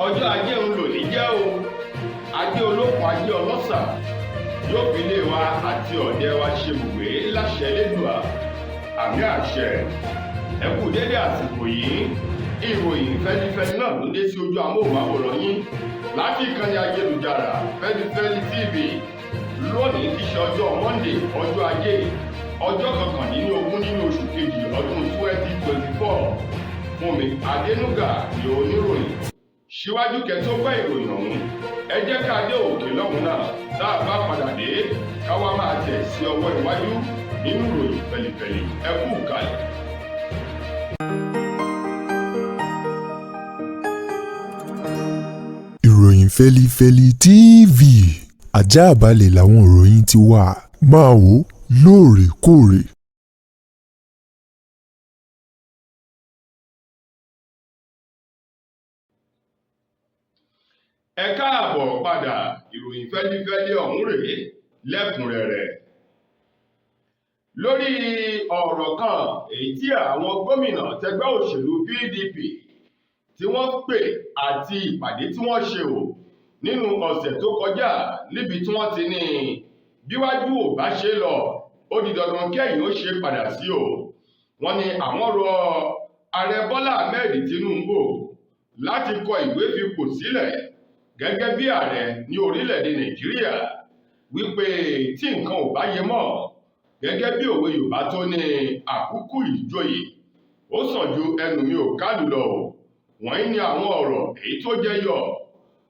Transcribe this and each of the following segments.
ọjọ́ ajé ń lò ní jẹ́ o ajé olókun ajé ọlọ́sà yóò fi ilé wa àti ọ̀dẹ wa ṣe bùgbé láṣẹ Elédùà àmì àṣẹ. ẹ kú dédé àsìkò yìí ìròyìn fẹ́lifẹ́li náà ló dé sí ojú amóhùnmáwòrán yín láti ìkànnì ayélujára Feli-feli TV lónìí tí ṣe ọjọ́ Monday ọjọ́ ajé ọjọ́ 21 nínú oṣù kejì ọdún 2024 Fúnmi Adénúgà ni oníròyìn. Síwájú kẹ́ tó gbọ́ ìròyìn ọ̀hún ẹ jẹ́ ká dé òkè lọ́hùn náà tá a bá padà dé ká wá máa tẹ̀ sí ọwọ́ iwájú nínú ìròyìn fẹ̀lifẹ̀li ẹ kú kalẹ̀. ìròyìn Feli-feli TV àjààbálẹ̀ làwọn ìròyìn ti wà máa wò lóòrèkóòrè. ẹ káàbọ̀ padà ìròyìn fẹ́lifẹ́li ọ̀hún rèé lẹ́kùnrẹ́rẹ́. lórí ọ̀rọ̀ kan èyí tí àwọn gómìnà tẹgbẹ́ òṣèlú PDP tí wọ́n pè àti ìpàdé tí wọ́n ṣe o nínú ọ̀sẹ̀ tó kọjá níbi tí wọ́n ti ní bíwájú ò bá ṣe lọ ó di dandan kẹ́yìn ó ṣe padà sí o. wọ́n ní àwọn rọ ààrẹ Bọ́lá Ahmed Tinubu láti kọ ìwé fipò sílẹ̀ gẹ́gẹ́ bí ààrẹ ní orílẹ̀-èdè Nàìjíríà wípé tí nǹkan ò bá yé mọ́ gẹ́gẹ́ bí òwe Yorùbá tó ní àkúkú ìjòyè ó sàn ju ẹnu mi ò kálù lọ o. wọ́n ní àwọn ọ̀rọ̀ èyí tó jẹyọ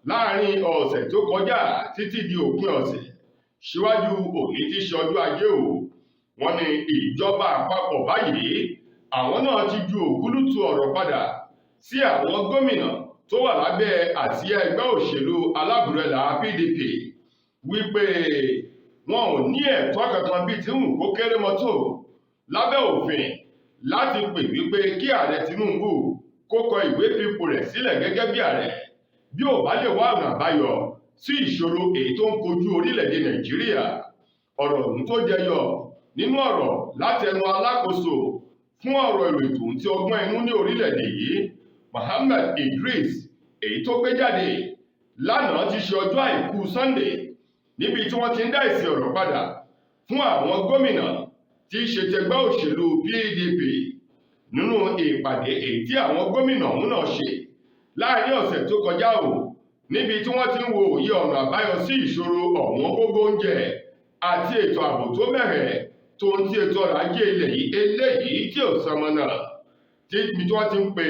láàrin ọ̀sẹ̀ tó kọjá títí di òpin ọ̀sẹ̀ síwájú òní tí ṣe ọjọ́ ajé o. wọ́n ní ìjọba àpapọ̀ báyìí àwọn náà ti ju ògúlùtù ọ̀rọ̀ padà sí àwọn gómìnà tó wà lábẹ́ àsíá ẹgbẹ́ òṣèlú alábùrẹ́là PDP wípé wọn ò ní ẹ̀tọ́ kankan bíi tí ń kó kéré mọ́tò lábẹ́ òfin láti pè wípé kí ààrẹ Tinubu kó kọ ìwé fipò rẹ̀ sílẹ̀ gẹ́gẹ́ bí ààrẹ bí ò bá lè wá ọ̀nà àbáyọ sí ìṣòro èyí tó ń kojú orílẹ̀-èdè Nàìjíríà. ọ̀rọ̀ ọ̀hún tó jẹyọ nínú ọ̀rọ̀ láti ẹnu alákòóso fún ọ̀rọ̀ ètò tí ọgbọ́n inú ní orílẹ̀-èdè yìí Mohammed Idris èyí tó gbé jáde lánàá ti ṣe ọjọ́ àìkú Sunday níbi tí wọ́n ti ń dá èsì ọ̀rọ̀ padà fún àwọn gómìnà tí í ṣe tẹgbẹ́ òṣèlú PDP nínú ìpàdé èyí tí àwọn gómìnà ọ̀hún náà ṣe láàrin ọ̀sẹ̀ tó kọjá o níbi tí wọ́n ti ń wo òye ọ̀nà àbáyọ sí ìṣòro ọ̀wọ́n gógó oúnjẹ àti ètò ààbò tó mẹ́hẹ̀ tó ń tí ètò ọrọ̀ ajé ilẹ̀ yìí eléyìí tí ò sọmọ náà tí wọ́n ti ń pè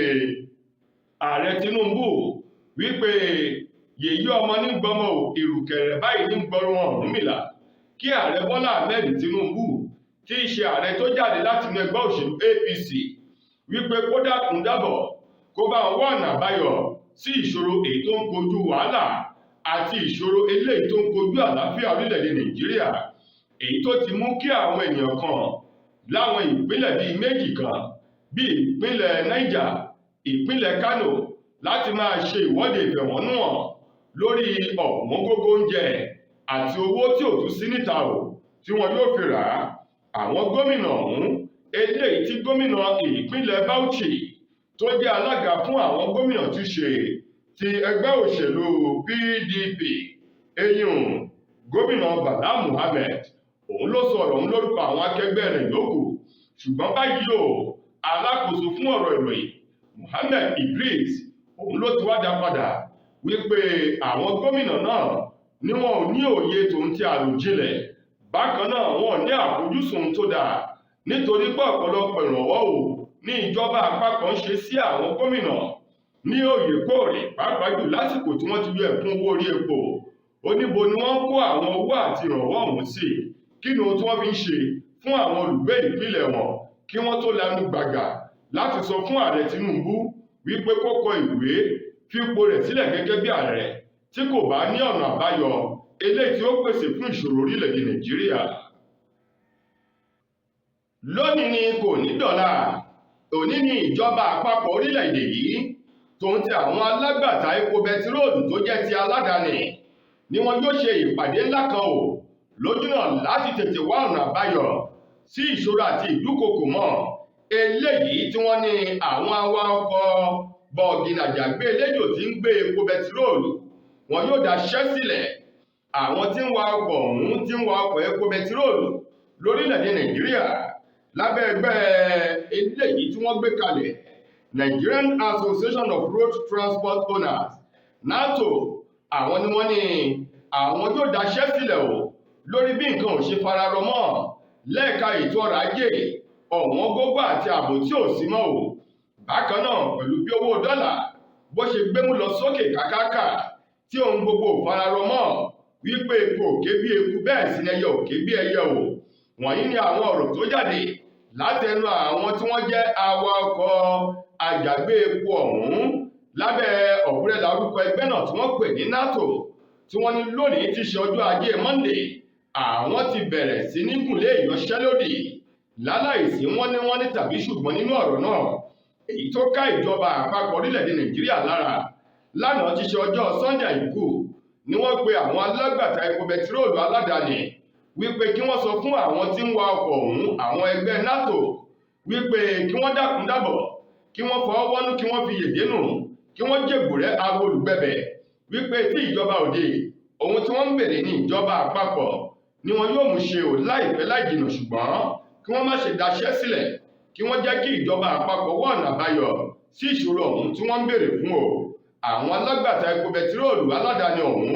ààrẹ Tinubu wípé yèyí ọmọ ní gbọmọ ìrùkẹ̀rẹ̀ báyìí ní gbọrun Ọ̀rúnmìlà kí ààrẹ Bọ́lá Ahmed Tinubu tí í ṣe ààrẹ tó jáde láti inú ẹgbẹ́ òṣèlú APC wípé kó dákun dábọ̀ kó bá wá ọ̀nà àbáyọ sí ìṣòro èyí tó ń kojú wàhálà àti ìṣòro eléyìí tó ń kojú àlàáfíà orílẹ̀-èdè Nàìjíríà èyí tó ti mú kí àwọn ènìyàn kan láwọn ìpínlẹ̀ bíi méjì kan bíi ìpínlẹ̀ Niger ìpínlẹ̀ Kano láti máa ṣe ìwọ́de ìfẹ̀hónúhàn lórí ọ̀wọ́n gógó oúnjẹ àti owó tí ò tún sí níta o tí wọn yóò fi rà á. àwọn gómìnà ọ̀hún eléyìí tí gómìnà ìpínlẹ̀ Bauchi tó jẹ́ alága fún àwọn gómìnà tí ṣe ti ẹgbẹ́ òṣèlú PDP eyín gómìnà Bala Muhammed òun ló sọ̀rọ̀ òun lórúkọ àwọn akẹgbẹ́ rẹ̀ yòókù ṣùgbọ́n báyìí o alákòóso fún ọ̀rọ̀ ìròyìn Mohammed Idris òun ló ti wá dá padà wípé àwọn gómìnà náà ni wọn ò ní òye tòun ti àròjinlẹ̀ bákan náà wọn ò ní àfojúsùn tó dáa nítorí pé ọ̀pọ̀lọpọ̀ ìrànwọ́ o ní ìjọba àpapọ̀ ń ṣe sí àwọn gómìnà ní òyèkóòrè pàápàá jù lásìkò tí wọ́n ti yọ ẹ̀kún owó orí epo oníbo ni wọ́n kó àwọn owó àti ìrànwọ́ ọ̀hún sí kí ni ohun tí wọ́n fi ń ṣe fún àwọn olùgbé ìpínlẹ̀ wọn kí wọ́n tó lanu gbàgà láti sọ fún ààrẹ Tinubu wípé kó kọ ìwé fipò rẹ̀ sílẹ̀ gẹ́gẹ́ bí ààrẹ tí kò bá ní ọ̀nà àbáyọ eléyìí tí ó pèsè fún ìṣòro orílẹ̀-èdè Nàìjíríà. lónìí ni kò ní dọ̀la òní ni ìjọba àpapọ̀ orílẹ̀-èdè yìí tòun ti àwọn alágbàtà epo bẹtiróòlù tó jẹ́ ti aládàáni ni wọn yóò ṣe ìpàdé ńlá kan o lójúnà láti tètè wá ọ̀nà àbáyọ sí ìṣòro àti ìdúkokò mọ́ eléyìí tí wọ́n ní àwọn awakọ̀ bọ̀gìnì àjàgbé eléjò tí ń gbé epo bẹtiróòlù wọn yóò daṣẹ́ sílẹ̀. Àwọn tí ń wa ọkọ̀ ọ̀hún tí ń wa ọkọ̀ epo bẹtiróòlù lórílẹ̀‐èdè Nàìjíríà lábẹ́ ẹgbẹ́ eléyìí tí wọ́n gbé kalẹ̀ Nigerian Association of Road Transport Owners NATO, àwọn ni wọ́n ní àwọn yóò daṣẹ́ sílẹ̀ o lórí bí nǹkan ò ṣe fararọ mọ́ lẹ́ẹ̀ka ètò ọrọ̀ ajé, ọ̀wọ́n gógó àti ààbò tí ò sí mọ́ o. Bákan náà pẹ̀lú bí owó dọ́là bó ṣe gbémú lọ sókè kákáká tí ohun gbogbo ò fararọ mọ́ wípé epo òkè bí eku bẹ́ẹ̀ sí ẹyẹ òkè bí ẹyẹ o. Wọ̀nyí ni àwọn ọ̀rọ̀ tó jáde látẹnu àwọn tí wọ́n jẹ́ awakọ̀ àjàgbé epo ọ̀hún lábẹ́ ọ̀búrẹ́là orúkọ ẹgbẹ́ náà tí wọ́n pè ní NATO, tí wọ́n ní lónìí ti ṣe ọjọ́ ajé Monday àwọn ti bẹ̀rẹ̀ sí ní gùnlé ìyanṣẹ́lódì láláìsí wọ́n ní tàbí ṣùgbọ́n nínú ọ̀rọ̀ náà, èyí tó ká ìjọba àpapọ̀ orílẹ̀-èdè Nàìjíríà lára. Lánàá ti ṣe ọjọ́ Sunday àìkú ni wọ́n pe àwọn alágbàtà epo bẹtiróòlù aládàáni wípé kí wọ́n sọ fún àwọn tí ń wa ọkọ̀ ọ̀hún, àwọn ẹgbẹ́ NATO, wípé kí wọ́n dákun dábọ̀ kí wọ́n fọwọ́ wọ́nú kí wọ́n fi yèdè nù kí wọ́n jègbùrẹ́ abo olùgbẹ̀bẹ̀ wípé tí ìjọba òde ohun tí wọ́n ń bèrè ní ìjọba àpapọ̀ ni wọn yóò mú ṣe ò láìpẹ́ láìjìnà, ṣùgbọ́n kí wọ́n má ṣe daṣẹ́ sílẹ̀ kí wọ́n jẹ́ kí ìjọba àpapọ̀ wá ọ̀nà àbáyọ sí ìṣòro ọ̀hún tí wọ́n ń bèrè fún o. Àwọn alágbàtà epo bẹtiróòlù aládàáni ọ̀hún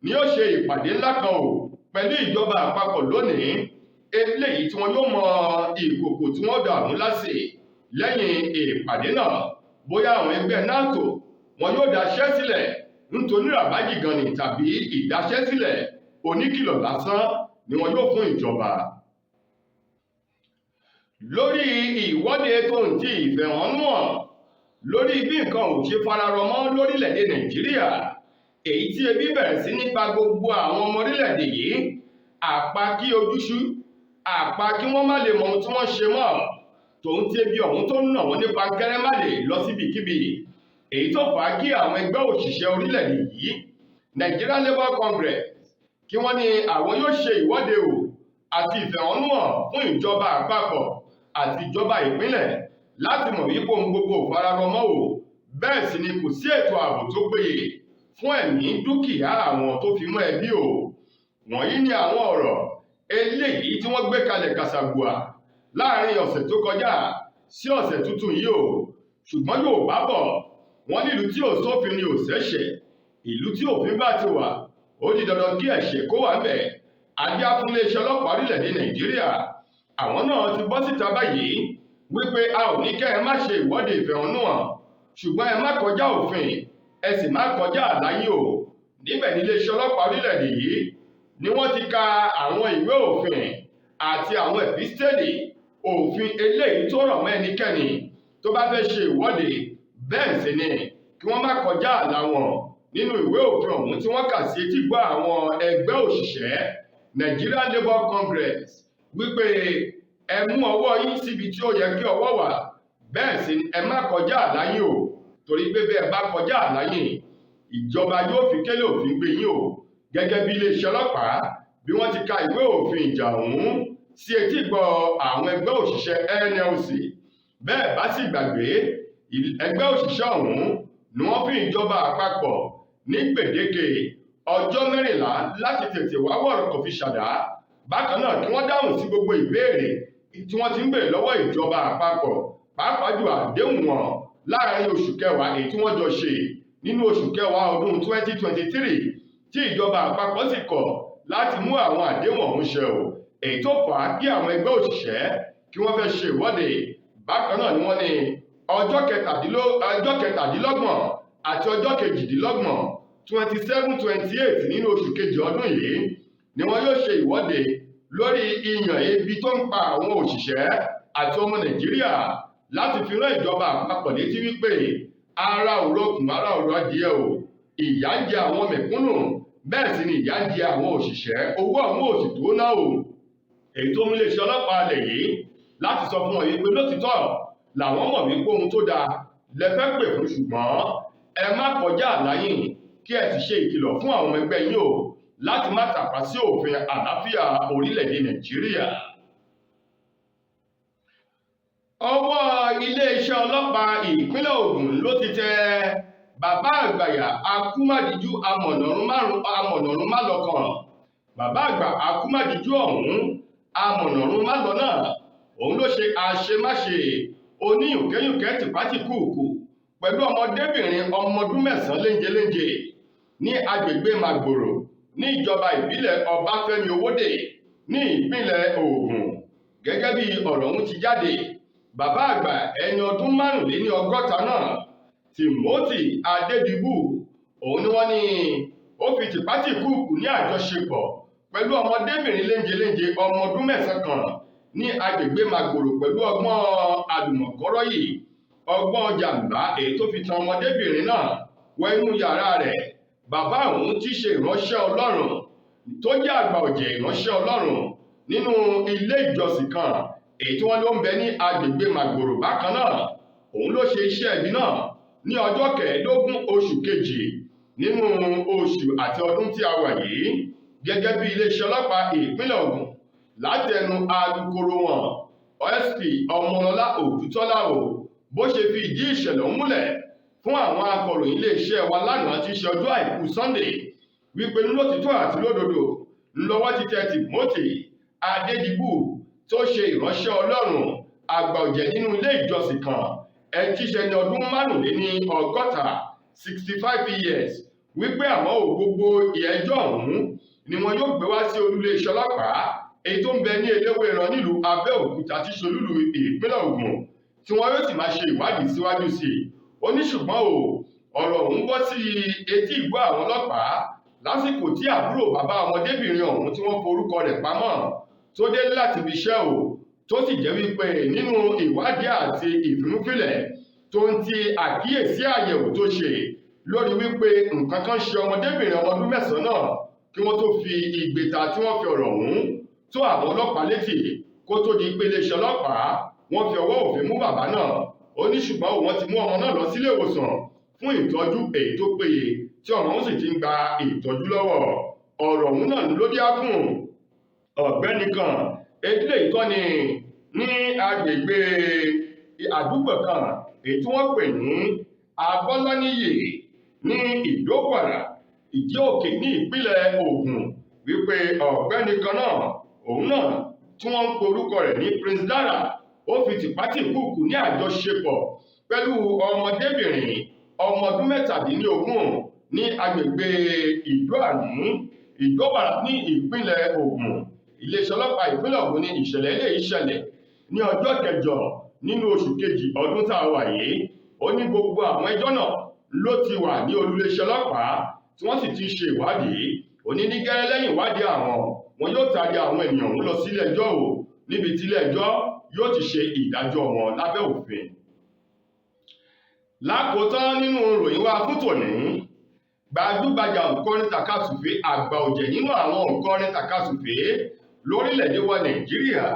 ni yóò ṣe ìpàdé ńlá kan o pẹ̀lú ìjọba àpapọ̀ lónìí, eléyìí tí wọn yóò mọ ìkòkò tí wọ́n dà ọ̀hún lásì. Lẹ́yìn ìpàdé náà bóyá àwọn ẹgbẹ́ NATO wọn yóò daṣẹ́ sílẹ̀ nítorí ràbájì gan ni tàbí ìdaṣẹ́ sílẹ̀ oníkìlọ̀ lásán ni wọn yóò fún ìjọba. Lórí ìwọ́de tó ń ti ìfẹ̀hónúhàn lórí bí nǹkan ò ṣe fararọ mọ́ lórílẹ̀‐èdè Nàìjíríà, èyí tí ebi bẹ̀rẹ̀ sí nípa gbogbo àwọn ọmọ orílẹ̀‐èdè yìí, àpá kí ojúṣú, àpá kí wọ́n má lè mọ ohun tí wọ́n ṣe mọ́, tòun ti ebi ọ̀hún tó ń nà wọ́n nípa kẹ́rẹ́ má lè lọ síbikíbi, èyí tó fà á kí àwọn ẹgbẹ́ òṣìṣẹ́ orílẹ̀‐èdè yìí Nigerian Labour Congress kí wọ́n ní àwọn yóò ṣe ìwọ́de o àti ìfẹ̀hónúhàn fún ìjọba àpapọ̀ àti ìjọba ìpínlẹ̀ láti mọ̀ wípé ohun gbogbo fararọ mọ́ o, bẹ́ẹ̀ sì ni kò sí ètò ààbò tó péye fún ẹ̀mí dúkìá àwọn tó fi mọ́ ẹbí o. Wọ̀nyí ni àwọn ọ̀rọ̀ eléyìí tí wọ́n gbé kalẹ̀ kàṣàgbùà láàrin ọ̀sẹ̀ tó kọjá sí ọ̀sẹ̀ tuntun yìí o. Ṣùgbọ́n Yorùbá bọ̀ wọ́n ní ìlú tí ò sófin ni ò ṣẹ̀ṣẹ̀, ìlú tí òfin bá ti wà ó di dandan kí ẹ̀ṣẹ̀ kó wà ńbẹ̀. Adé fún iléeṣẹ́ ọlọ́pàá orílẹ̀-èdè Nàìjíríà, àwọn náà ti bọ́ síta báyìí wípé a ò ní kẹ́ ẹ má ṣe ìwọ́de ìfẹ̀hónúhàn, ṣùgbọ́n ẹ má kọjá òfin, ẹ sì má kọjá àlàyé o. Níbẹ̀ ni iléeṣẹ́ ọlọ́pàá orílẹ̀-èdè yìí ni wọ́n ti ka àwọn ìwé òfin àti àwọn ẹ̀písítẹ́lì òfin eléyìí tó rọ̀ mọ́ ẹnikẹ́ni tó bá fẹ́ ṣe ìwọ́de, bẹ́ẹ̀ sì ni kí wọ́n má kọjá àlà wọn nínú ìwé òfin ọ̀hún tí wọ́n kà sí etígbọ́ àwọn ẹgbẹ́ òṣìṣẹ́ Nigerian Labour Congress wípé ẹ mú ọwọ́ yín síbi tí ó yẹ kí ọwọ́ wà, bẹ́ẹ̀ sì ni ẹ má kọjá àlà yín o, torí pé bẹ́ẹ̀ bá kọjá àlà yín ìjọba yóò fi kélé òfin gbé yín o. Gẹ́gẹ́ bí iléeṣẹ́ ọlọ́pàá bí wọ́n ti ka ìwé òfin ìjà ọ̀hún sí etígbọ́ àwọn ẹgbẹ́ òṣìṣẹ́ NLC. Bẹ́ẹ̀ bá sì gbàgbé, ẹgbẹ́ òṣìṣẹ́ ọ̀hún ni wọ́n fi ìjọba àpapọ̀ ní gbèdéke ọjọ́ 14 láti tètè wá wọ̀rọ̀ kò fi ṣàdá. Bákan náà kí wọ́n dáhùn sí gbogbo ìbéèrè tí wọ́n ti ń béèrè lọ́wọ́ ìjọba àpapọ̀, pàápàá jù àdéhùn wọn láàrin oṣù kẹwàá èyí tí wọ́n jọ ṣe nínú oṣù kẹwàá ọdún 2023 tí ìjọba àpapọ̀ sì kọ̀ láti mú àwọn àdéhùn ọ̀hún ṣẹ o, èyí tó fà á kí àwọn ẹgbẹ́ òṣìṣẹ́ kí wọ́n fẹ́ ṣe ìwọ́de. Bákan náà ni wọ́n ní ọjọ́ kẹtàdínlọ́gbọ̀n àti ọjọ́ kejìdínlọ́gbọ̀n 27-28 nínú oṣù kejì ọdún yìí ni wọ́n yóò ṣe ìwọ́de lórí ìyàn ebi tó ń pa àwọn òṣìṣẹ́ àti ọmọ Nàìjíríà láti fi rán ìjọba àpapọ̀ létí wípé ara ò rọkùn ara ò rọdìẹ o, ìyà ń jẹ àwọn mẹ̀kúnnù, bẹ́ẹ̀ sì ni ìyà ń jẹ àwọn òṣìṣẹ́, owó àwọn òsì tó ná o. Èyí tó mú iléeṣẹ́ ọlọ́pàá alẹ̀ yìí láti sọ fún wọn wípé lótìtọ́ làwọn mọ̀ wípé ohun tó dáa lẹ́fẹ́ pè fún, ṣùgbọ́n ẹ má kọjá àlà yín kí ẹ sì ṣe ìkìlọ̀ fún àwọn ẹgbẹ́ yín o láti má tàpá sí òfin àlàáfíà orílẹ̀-èdè Nàìjíríà. ọwọ́ iléeṣẹ́ ọlọ́pàá ìpínlẹ̀ Ògùn ló ti tẹ bàbá àgbàyà akúmádìjú amọ̀nàrún málọkàn. Bàbá àgbà akúmádìjú ọ̀hún amọ̀nàrún málọ náà òun ló ṣe àṣemáṣe oníyùnkẹ́yùnkẹ́ tìpátìkúùkù pẹ̀lú ọmọdébìnrin ọmọ ọdún 9 léńjeléńje ní agbègbè Màgbòrò ní ìjọba ìbílẹ̀ Ọbáfẹ́mi Owódè ní ìpínlẹ̀ Ògùn. Gẹ́gẹ́ bí ọ̀rọ̀ ọ̀hún ti jáde, bàbá àgbà ẹni ọdún 65 náà Timothy Adédìbú òun ni wọ́n ní ó fi tìpátìkúùkù ní àjọṣepọ̀ pẹ̀lú ọmọdébìnrin léńjeléńje ọmọ ọdún 9 kan ní agbègbè Màgbòrò pẹ̀lú ọgbọ́n àlùmọ̀kọ́rọ́ yìí, ọgbọ́n jàǹbá èyí tó fi tan ọmọdébìnrin náà wọ inú yàrá rẹ̀. Bàbá òun ti ṣe ìránṣẹ́ Ọlọ́run tó jẹ́ àgbà ọ̀jẹ̀ ìránṣẹ́ Ọlọ́run nínú ilé ìjọsìn kan èyí tí wọ́n ló ń bẹ ní agbègbè Màgbòrò. Bákan náà òun ló ṣe iṣẹ́ ibi náà ní ọjọ́ 15 oṣù kejì nínú oṣù àti ọdún tí a wà yìí. Gẹ́gẹ́ bí iléeṣẹ́ ọlọ́pàá ìpínlẹ̀ Ògùn láti ẹnu alukoro wọn SP Ọmọlọ́lá Òdútọ́lá bó ṣe fi ìdí ìṣẹ̀lẹ̀ múlẹ̀ fún àwọn akọ̀ròyìn iléeṣẹ́ wa lánàá tí í ṣe ọjọ́ àìkú Sunday wípé lótìtọ́ àti lódodo ńlọ́wọ́ ti tẹ Timothy Adédìbú tó ṣe ìránṣẹ́ Ọlọ́run àgbà ọ̀jẹ̀ nínú ilé ìjọsìn kan ẹni tí í ṣe ní ọdún 65 years wípé àwọn gbogbo ìyẹjọ́ ọ̀hún ni wọn yóò gbé wá sí olúléeṣẹ́ ọlọ́pàá èyí tó ń bẹ ní Eléwéran nílùú Abẹ́òkúta tí ṣolúlù ìpínlẹ̀ Ògùn tí wọn yóò sì máa ṣe ìwádìí síwájú sí i. Ó ní ṣùgbọ́n ọ̀rọ̀ ọ̀hún bọ́ sí etí ìgbọ́ àwọn ọlọ́pàá lásìkò tí àbúrò bàbá ọmọdébìnrin ọ̀hún tí wọ́n forúkọ rẹ̀ pamọ́ tó dé láti ibi iṣẹ́ tó sì jẹ́ wípé nínú ìwádìí àti ìfimúfilẹ̀ tó ń ti àkíyèsí àyẹ̀wò tó ṣe lórí wípé nǹkan kan ṣe ọmọdébìnrin ọmọ ọdún 9 náà kí wọ́n tó fi ìgbéta tí wọ́n fi ọ̀rọ̀ ọ̀hún tó àwọn ọlọ́pàá létí kó tó di pé iléeṣẹ́ ọlọ́pàá wọ́n fi ọwọ́ òfin mú bàbá náà. Ó ní ṣùgbọ́n wọ́n ti mú ọmọ náà lọ sílé ìwòsàn fún ìtọ́jú èyí tó péye tí ọmọ òun sì ti ń gba ìtọ́jú lọ́wọ́. Ọ̀rọ̀ ọ̀hún náà ló dé fún ọ̀gbẹ́ni kan eléyìí ìtọ́ni ní agbègbè àdúgbò kan èyí tí wọ́n pè ní Abọ́láníyè ní Ìdókòrà Ìdí Òkè ní ìpínlẹ̀ Ògùn wípé ọ̀gbẹ́ni kan náà òun náà tí wọ́n ń porúkọ rẹ̀ ní Prince Dara ó fi tìpátìkúùkù ní àjọṣepọ̀ pẹ̀lú ọmọdébìnrin ọmọ ọdún 17 ní agbègbè Ìdókòrà ní ìpínlẹ̀ Ògùn. Iléeṣẹ́ ọlọ́pàá ìpínlẹ̀ Ògùn ní ìṣẹ̀lẹ̀ eléyìí ṣẹlẹ̀ ní ọjọ́ 8 nínú oṣù kejì ọdún tá a wà yìí. Ó ní gbogbo àwọn ẹjọ́ náà ló ti wà ní olúléeṣẹ́ ọlọ́pàá tí wọ́n sì ti ṣe ìwádìí. Ó ní ní gẹ́rẹ́ lẹ́yìn ìwádìí àwọn wọn yóò taari àwọn ènìyàn lọ sílé ẹjọ́ níbi tí ilé ẹjọ́ yóò ti ṣe ìdájọ́ wọn lábẹ́ òfin. Lákòótán nínú ròyìn wa fún tòní, gbajúgbajà òǹkọrin tàkasùfé àgbà ọ̀jẹ̀ nínú àwọn òǹkọrin tàkasùfé lórílẹ̀‐èdè wa Nàìjíríà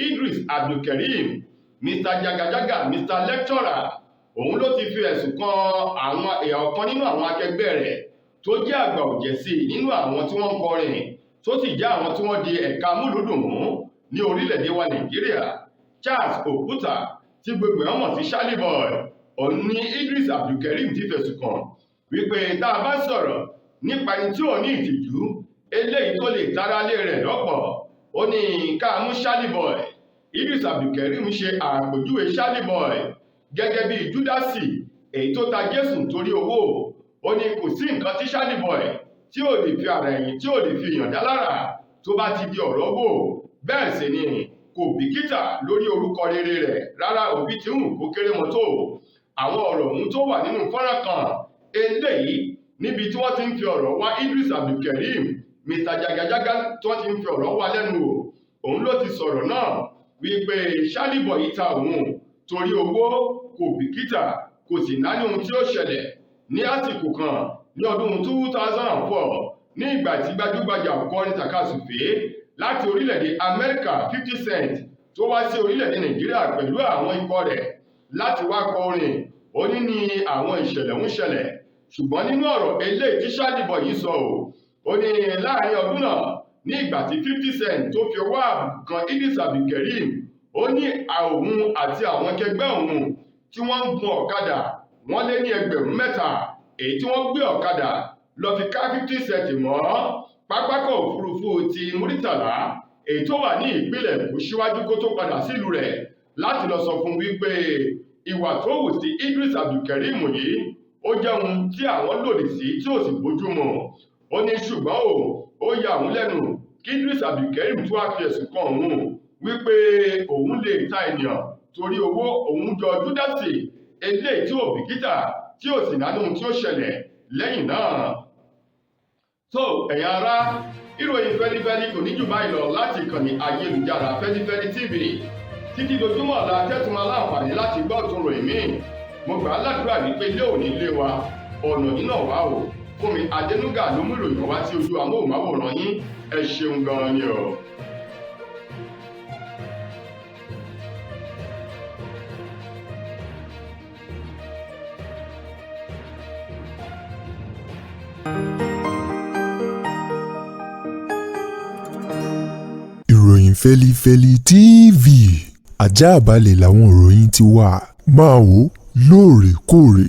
Idris Abdulkareem Mr Jagajaga Mr Lecturer òun ló ti fi ẹ̀sùn kan àwọn ọ̀kan nínú àwọn akẹgbẹ́ rẹ̀ tó jẹ́ àgbà ọ̀jẹ̀ sí nínú àwọn tí wọ́n ń kọrin tó sì jẹ́ àwọn tí wọ́n di ẹ̀ka múlùdùn mú ní orílẹ̀‐èdè wa Nàìjíríà. Charles Òkúta tí gbogbo ẹ̀ mọ̀ sí Charlie Boy òun ní Idris Abdulkareem ti fẹ̀sùn kàn wípé tá a bá sọ̀rọ̀ nípa ẹni tí ò ní ìtìjú eléyìí tó lè tara lé rẹ̀ lọ́pọ̀ ó ní ká mú Charlie Boy. Idris Abdulkareem ṣe àpèjúwe Charlie Boy gẹ́gẹ́ bí Júdásì èyí tó ta Jésù torí owó. Ó ní kò sí nǹkan tí Charlie Boy tí ò lè fi ara ẹ̀yìn tí ò lè fi èèyàn dá lára tó bá ti di ọ̀rọ̀ wò. Bẹ́ẹ̀ sì ni kò bìkítà lórí orúkọ rere rẹ̀ rárá òbí tí ń kó kéré mọ́ tó. Àwọn ọ̀rọ̀ ọ̀hún tó wà nínú fọ́nrán kan eléyìí níbi tí wọ́n ti ń fi ọ̀rọ̀ wá Idris Abdulkareem Mr Jagajaga tí wọ́n ti ń fi ọ̀rọ̀ wá lẹ́nu wò. Òun ló ti sọ̀rọ̀ náà wípé Charlie Boy ta òun torí owó, kò bìkítà, kò sì náání ohun tí ó ṣẹlẹ̀ ní àsìkò kan ní ọdún 2004 ní ìgbà tí gbajúgbajà òǹkọrin tàkasùfé láti orílẹ̀-èdè Amẹ́ríkà 50 Cent tó wá sí orílẹ̀-èdè Nàìjíríà pẹ̀lú àwọn ikọ̀ rẹ̀ láti wá kọ orin. Ó ní àwọn ìṣẹ̀lẹ̀ ń ṣẹlẹ̀ ṣùgbọ́n nínú ọ̀rọ̀ eléyìí tí Charlie Boy yìí sọ ó ní láàrin ọdún náà ní ìgbà tí 50 Cent tó fi ọwọ́ àbùkù kan Idris Abdulkareem ó ní òun àti àwọn akẹgbẹ́ òun tí wọ́n ń gun ọ̀kadà wọ́n lé ní 3,000 èyí tí wọ́n gbé ọ̀kadà lọ fi ká 50 cent mọ́ pápákọ̀ òfurufú ti Muritala èyí tó wà ní ìpínlẹ̀ Èkó síwájú kó tó padà sílùú rẹ̀ láti lọ sọ fún wípé ìwà tó hù sí Idris Abdulkareem yìí ó jẹ́ ohun tí àwọn lòdì sí tí ò sì bójúmu. Ó ní ṣùgbọ́n ó ya òun lẹ́nu kí Idris Abdulkareem tó wá fi ẹ̀sùn kan òun wípé òun lè ta ènìyàn torí owó òun jọ Júdásì eléyìí tí ò bìkítà tí ò sì nánú tí ó ṣẹlẹ̀ lẹ́yìn náà. tó ẹ̀yin ará, ìròyìn Feli-feli kò ní jù báyìí lọ láti ìkànnì ayélujára Feli-feli TV. Títí dojúmọ́ ọ̀la tẹ́tùmọ́ aláǹfààní láti gbọ́ tún ròyìn míì. Mo gbà á ládùúrà wípé ilé òní ilé wa ọ̀nà yìí náà wá o. Fúnmi Adénúgà ló mú ìròyìn wá sí ojú amóhùnmáwòrán yín. Ẹ ṣeun gan-an ni o. ìròyìn Feli-feli TV àjààbálẹ̀ làwọn ìròyìn ti wà máa wò lóòrèkóòrè.